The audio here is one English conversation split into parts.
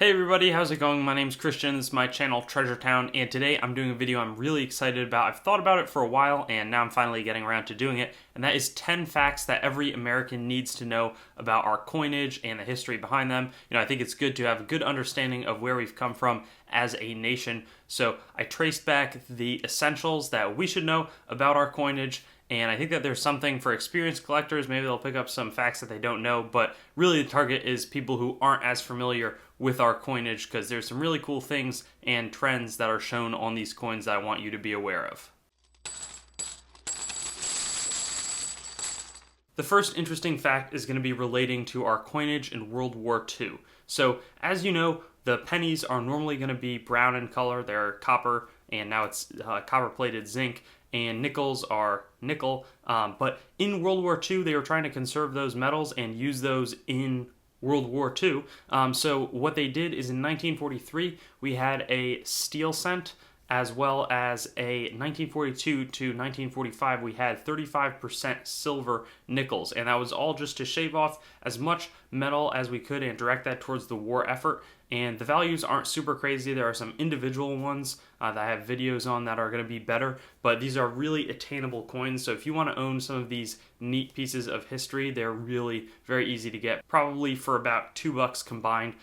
Hey everybody, how's it going? My name's Christian, this is my channel Treasure Town, and today I'm doing a video I'm really excited about. I've thought about it for a while, and now I'm finally getting around to doing it, and that is 10 facts that every American needs to know about our coinage and the history behind them. I think it's good to have a good understanding of where we've come from as a nation, so I traced back the essentials that we should know about our coinage. And I think that there's something for experienced collectors. Maybe they'll pick up some facts that they don't know, but really the target is people who aren't as familiar with our coinage, because there's some really cool things and trends that are shown on these coins that I want you to be aware of. The first interesting fact is going to be relating to our coinage in World War II. So, as you know, the pennies are normally going to be brown in color. They're copper, and now it's copper-plated zinc. And nickels are nickel. But in World War II, they were trying to conserve those metals and use those in World War II. So what they did is in 1943, we had a steel cent, as well as a 1942 to 1945, we had 35% silver nickels. And that was all just to shave off as much metal as we could and direct that towards the war effort. And the values aren't super crazy. There are some individual ones that I have videos on that are going to be better, but these are really attainable coins. So if you want to own some of these neat pieces of history, they're really very easy to get, probably for about $2 combined.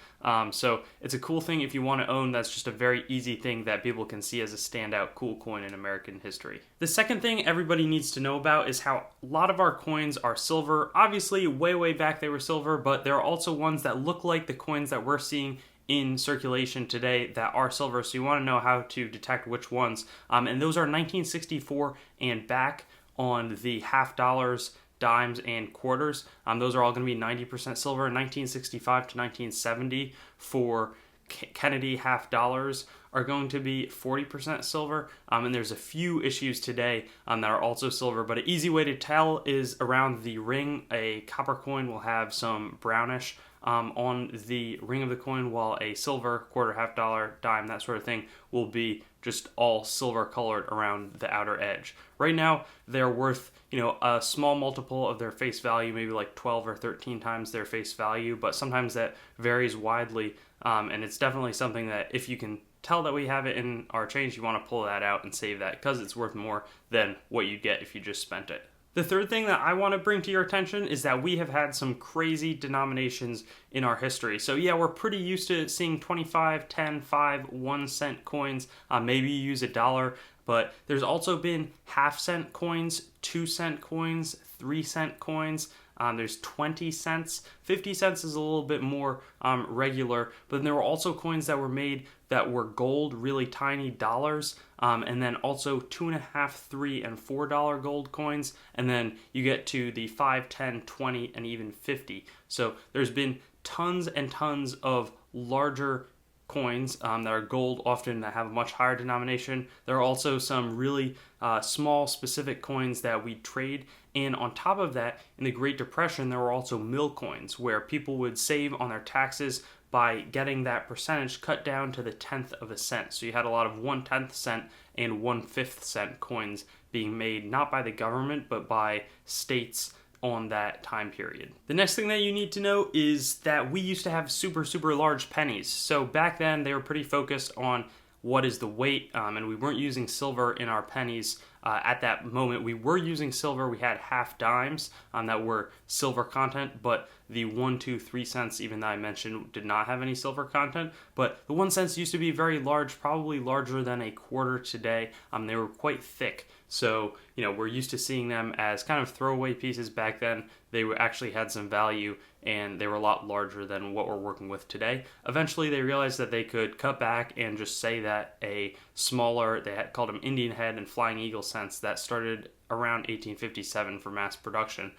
So it's a cool thing if you want to own. That's just a very easy thing that people can see as a standout cool coin in American history. The second thing everybody needs to know about is how a lot of our coins are silver. Obviously, way back they were silver, but there are also ones that look like the coins that we're seeing in circulation today that are silver, so you want to know how to detect which ones. And those are 1964 and back on the half dollars, dimes, and quarters. Those are all going to be 90% silver. 1965 to 1970 for Kennedy half dollars are going to be 40% silver. And there's a few issues today that are also silver, but an easy way to tell is around the ring. A copper coin will have some brownish on the ring of the coin, while a silver, quarter, half dollar, dime, that sort of thing will be just all silver colored around the outer edge. Right now, they're worth, a small multiple of their face value, maybe like 12 or 13 times their face value, but sometimes that varies widely, and it's definitely something that if you can tell that we have it in our change, you want to pull that out and save that, because it's worth more than what you'd get if you just spent it. The third thing that I want to bring to your attention is that we have had some crazy denominations in our history. So yeah, we're pretty used to seeing 25, 10, 5, 1 cent coins. Maybe you use $1, but there's also been half-cent coins, 2-cent coins, 3-cent coins. There's 20 cents. 50 cents is a little bit more regular, but then there were also coins that were made that were gold, really tiny dollars, and then also $2.5, $3, and $4 gold coins, and then you get to the 5, 10, 20, and even 50. So there's been tons and tons of larger coins that are gold, often that have a much higher denomination. There are also some really small specific coins that we trade, and on top of that, in the Great Depression, there were also mill coins where people would save on their taxes by getting that percentage cut down to the 10th of a cent. So you had a lot of 1/10 cent and 1/5 cent coins being made, not by the government, but by states on that time period. The next thing that you need to know is that we used to have super large pennies. So back then they were pretty focused on what is the weight, and we weren't using silver in our pennies at that moment. We were using silver. We had half dimes that were silver content, but the 1, 2, 3 cents, even that I mentioned, did not have any silver content. But the 1 cents used to be very large, probably larger than a quarter today. They were quite thick. So, we're used to seeing them as kind of throwaway pieces back then. They actually had some value, and they were a lot larger than what we're working with today. Eventually, they realized that they could cut back and just say that a smaller, they had called them Indian head and flying eagle cents, that started around 1857 for mass production.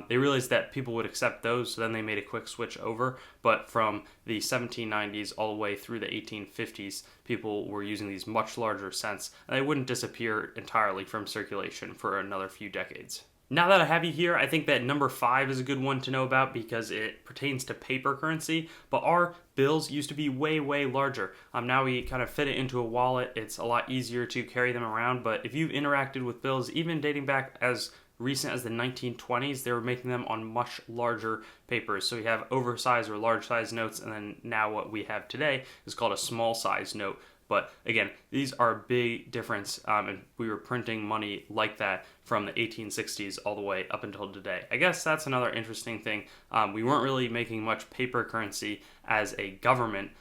They realized that people would accept those, so then they made a quick switch over. But from the 1790s all the way through the 1850s, people were using these much larger cents, and they wouldn't disappear entirely from circulation for another few decades. Now that I have you here, I think that number 5 is a good one to know about because it pertains to paper currency, but our bills used to be way larger. Now we kind of fit it into a wallet. It's a lot easier to carry them around, but if you've interacted with bills, even dating back as recent as the 1920s, they were making them on much larger papers. So we have oversized or large size notes, and then now what we have today is called a small size note. But again, these are a big difference, and we were printing money like that from the 1860s all the way up until today. I guess that's another interesting thing. We weren't really making much paper currency as a government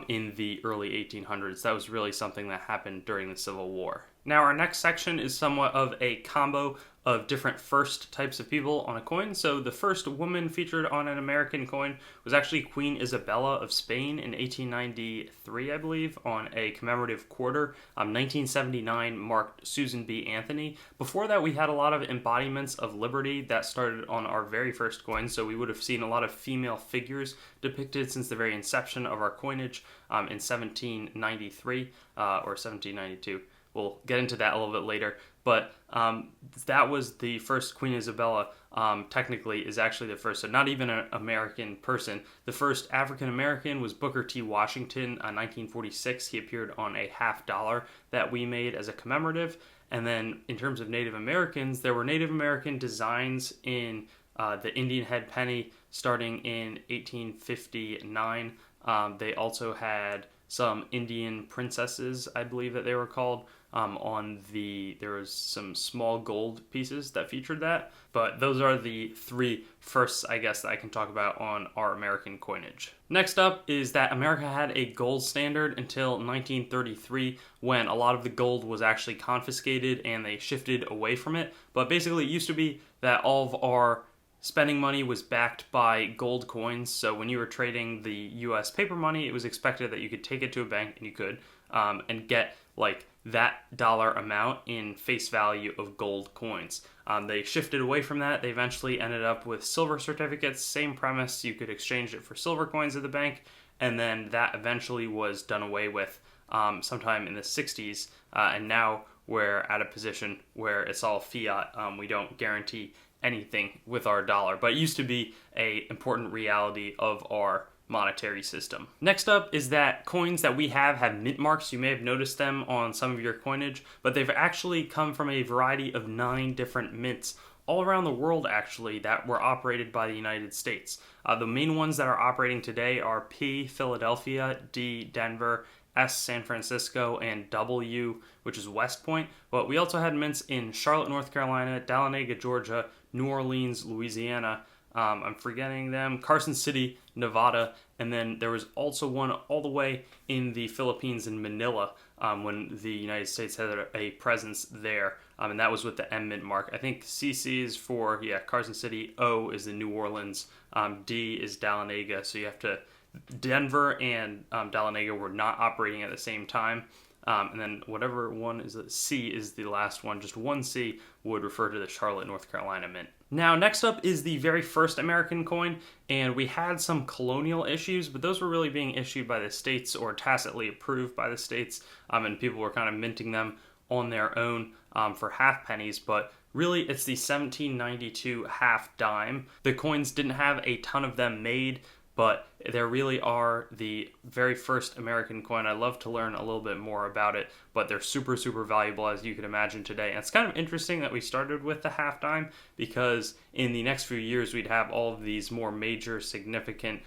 in the early 1800s. That was really something that happened during the Civil War. Now, our next section is somewhat of a combo of different first types of people on a coin. So the first woman featured on an American coin was actually Queen Isabella of Spain in 1893, I believe, on a commemorative quarter. 1979 marked Susan B. Anthony. Before that, we had a lot of embodiments of liberty that started on our very first coin. So we would have seen a lot of female figures depicted since the very inception of our coinage in 1793 or 1792. We'll get into that a little bit later, but that was the first. Queen Isabella technically is actually the first, so not even an American person. The first African American was Booker T. Washington in 1946. He appeared on a $50 that we made as a commemorative. And then in terms of Native Americans, there were Native American designs in the Indian head penny starting in 1859. They also had some Indian princesses, I believe that they were called. There was some small gold pieces that featured that, but those are the three firsts, I guess, that I can talk about on our American coinage. Next up is that America had a gold standard until 1933, when a lot of the gold was actually confiscated and they shifted away from it. But basically, it used to be that all of our spending money was backed by gold coins. So when you were trading the US paper money, it was expected that you could take it to a bank, and you could, and get like that dollar amount in face value of gold coins. They shifted away from that. They eventually ended up with silver certificates. Same premise. You could exchange it for silver coins at the bank, and then that eventually was done away with sometime in the 60s. And now we're at a position where it's all fiat. We don't guarantee anything with our dollar, but it used to be an important reality of our monetary system. Next up is that coins that we have mint marks. You may have noticed them on some of your coinage, but they've actually come from a variety of 9 different mints all around the world, actually, that were operated by the United States. The main ones that are operating today are P, Philadelphia, D, Denver, S, San Francisco, and W, which is West Point. But we also had mints in Charlotte, North Carolina, Dahlonega, Georgia, New Orleans, Louisiana, I'm forgetting them, Carson City, Nevada, and then there was also one all the way in the Philippines in Manila when the United States had a presence there, and that was with the M mint mark. I think CC is for, Carson City, O is the New Orleans, D is Dahlonega, so you have to, Denver and Dahlonega were not operating at the same time. And then whatever one is, C is the last one. Just one C would refer to the Charlotte, North Carolina mint. Now, next up is the very first American coin, and we had some colonial issues, but those were really being issued by the states or tacitly approved by the states, and people were kind of minting them on their own for half pennies, but really it's the 1792 half dime. The coins didn't have a ton of them made, but there really are the very first American coin. I'd love to learn a little bit more about it, but they're super, super valuable, as you can imagine today. And it's kind of interesting that we started with the half dime, because in the next few years, we'd have all of these more major, significant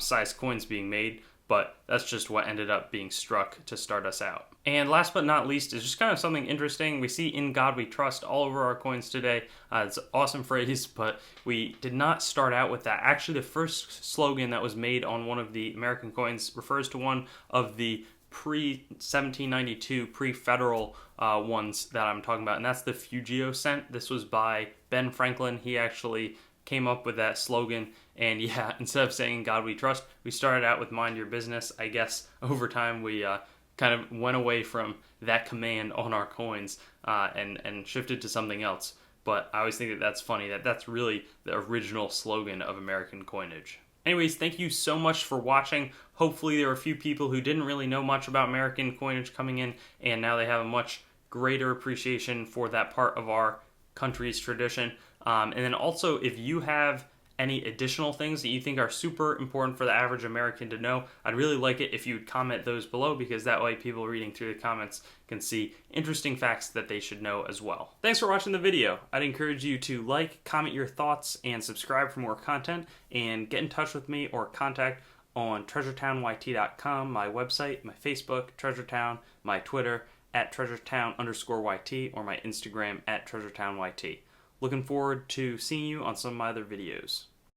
size coins being made, but that's just what ended up being struck to start us out. And last but not least is just kind of something interesting. We see "In God We Trust" all over our coins today. It's an awesome phrase, but we did not start out with that. Actually, the first slogan that was made on one of the American coins refers to one of the pre-1792, pre-federal ones that I'm talking about, and that's the Fugio cent. This was by Ben Franklin. He actually came up with that slogan, and instead of saying "In God We Trust," we started out with "Mind Your Business." I guess over time we kind of went away from that command on our coins and shifted to something else. But I always think that that's funny, that that's really the original slogan of American coinage. Anyways, thank you so much for watching. Hopefully there were a few people who didn't really know much about American coinage coming in, and now they have a much greater appreciation for that part of our country's tradition. And then also, if you have any additional things that you think are super important for the average American to know, I'd really like it if you would comment those below, because that way people reading through the comments can see interesting facts that they should know as well. Thanks for watching the video. I'd encourage you to like, comment your thoughts, and subscribe for more content, and get in touch with me or contact on treasuretownYT.com, my website, my Facebook, Treasuretown, my Twitter, at treasuretown_YT, or my Instagram, at treasuretownYT. Looking forward to seeing you on some of my other videos.